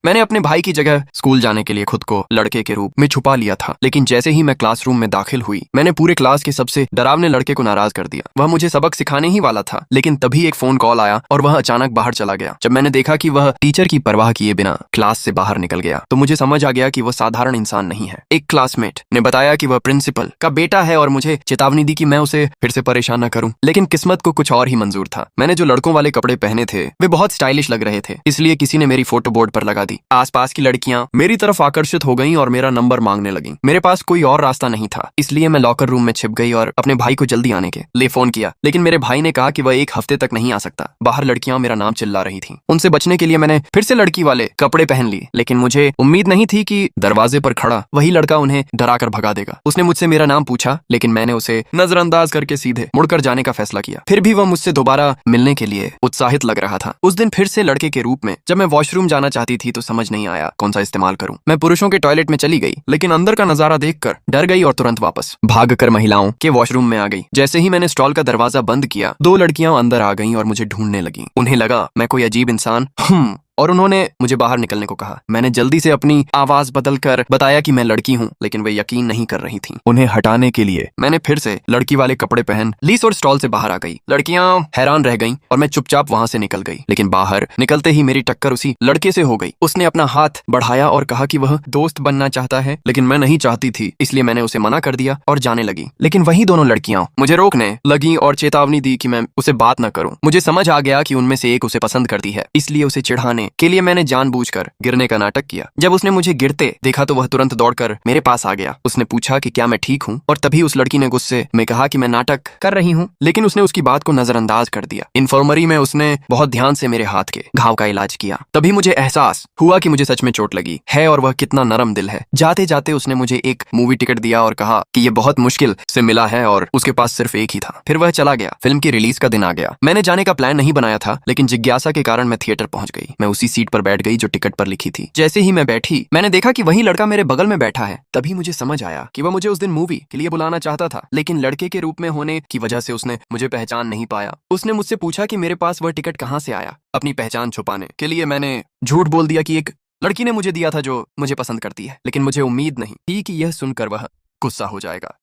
मैंने अपने भाई की जगह स्कूल जाने के लिए खुद को लड़के के रूप में छुपा लिया था, लेकिन जैसे ही मैं क्लासरूम में दाखिल हुई मैंने पूरे क्लास के सबसे डरावने लड़के को नाराज कर दिया। वह मुझे सबक सिखाने ही वाला था, लेकिन तभी एक फोन कॉल आया और वह अचानक बाहर चला गया। जब मैंने देखा कि वह टीचर की परवाह किए बिना क्लास से बाहर निकल गया तो मुझे समझ आ गया कि वह साधारण इंसान नहीं है। एक क्लासमेट ने बताया कि वह प्रिंसिपल का बेटा है और मुझे चेतावनी दी कि मैं उसे फिर से परेशान न करूं, लेकिन किस्मत को कुछ और ही मंजूर था। मैंने जो लड़कों वाले कपड़े पहने थे वे बहुत स्टाइलिश लग रहे थे, इसलिए किसी ने मेरी फोटो बोर्ड पर लगा दी। आसपास की लड़कियां मेरी तरफ आकर्षित हो गईं और मेरा नंबर मांगने लगीं। मेरे पास कोई और रास्ता नहीं था, इसलिए मैं लॉकर रूम में छिप गई और अपने भाई को जल्दी आने के लिए फोन किया, लेकिन मेरे भाई ने कहा कि वह एक हफ्ते तक नहीं आ सकता। बाहर लड़कियां मेरा नाम चिल्ला रही थीं। उनसे बचने के लिए मैंने फिर से लड़की वाले कपड़े पहन लिए, लेकिन मुझे उम्मीद नहीं थी कि दरवाजे पर खड़ा वही लड़का उन्हें डराकर भगा देगा। उसने मुझसे मेरा नाम पूछा, लेकिन मैंने उसे नजरअंदाज करके सीधे मुड़कर जाने का फैसला किया। फिर भी वह मुझसे दोबारा मिलने के लिए उत्साहित लग रहा था। उस दिन फिर से लड़के के रूप में जब मैं वॉशरूम जाना चाहती थी तो समझ नहीं आया कौन सा इस्तेमाल करूं। मैं पुरुषों के टॉयलेट में चली गई, लेकिन अंदर का नजारा देखकर डर गई और तुरंत वापस भागकर महिलाओं के वॉशरूम में आ गई। जैसे ही मैंने स्टॉल का दरवाजा बंद किया, दो लड़कियां अंदर आ गईं और मुझे ढूंढने लगीं। उन्हें लगा मैं कोई अजीब इंसान और उन्होंने मुझे बाहर निकलने को कहा। मैंने जल्दी से अपनी आवाज बदलकर बताया कि मैं लड़की हूँ, लेकिन वे यकीन नहीं कर रही थीं। उन्हें हटाने के लिए मैंने फिर से लड़की वाले कपड़े पहन लीस और स्टॉल से बाहर आ गई। लड़कियां हैरान रह गईं और मैं चुपचाप वहां से निकल गई, लेकिन बाहर निकलते ही मेरी टक्कर उसी लड़के से हो गई। उसने अपना हाथ बढ़ाया और कहा कि वह दोस्त बनना चाहता है, लेकिन मैं नहीं चाहती थी, इसलिए मैंने उसे मना कर दिया और जाने लगी। लेकिन वही दोनों लड़कियां मुझे रोकने लगी और चेतावनी दी कि मैं उसे बात न करूं। मुझे समझ आ गया कि उनमें से एक उसे पसंद करती है, इसलिए उसे चिढ़ाने के लिए मैंने जानबूझकर गिरने का नाटक किया। जब उसने मुझे गिरते देखा तो वह तुरंत दौड़कर मेरे पास आ गया। उसने पूछा कि क्या मैं ठीक हूँ, और तभी उस लड़की ने गुस्से में कहा कि मैं नाटक कर रही हूँ, लेकिन उसने उसकी बात को नजरअंदाज कर दिया। इन्फर्मरी में उसने बहुत ध्यान से मेरे हाथ के घाव का इलाज किया। तभी मुझे एहसास हुआ कि मुझे सच में चोट लगी है और वह कितना नरम दिल है। जाते जाते उसने मुझे एक मूवी टिकट दिया और कहा कि यह बहुत मुश्किल से मिला है और उसके पास सिर्फ एक ही था। फिर वह चला गया। फिल्म की रिलीज का दिन आ गया। मैंने जाने का प्लान नहीं बनाया था, लेकिन जिज्ञासा के कारण मैं थिएटर पहुंच गई। मैं उसी सीट पर बैठ गई जो टिकट पर लिखी थी। जैसे ही मैं बैठी मैंने देखा कि वही लड़का मेरे बगल में बैठा है। तभी मुझे समझ आया कि वह मुझे उस दिन मूवी के लिए बुलाना चाहता था, लेकिन लड़के के रूप में होने की वजह से उसने मुझे पहचान नहीं पाया। उसने मुझसे पूछा कि मेरे पास वह टिकट कहां से आया। अपनी पहचान छुपाने के लिए मैंने झूठ बोल दिया कि एक लड़की ने मुझे दिया था जो मुझे पसंद करती है, लेकिन मुझे उम्मीद नहीं थी कि यह सुनकर वह गुस्सा हो जाएगा।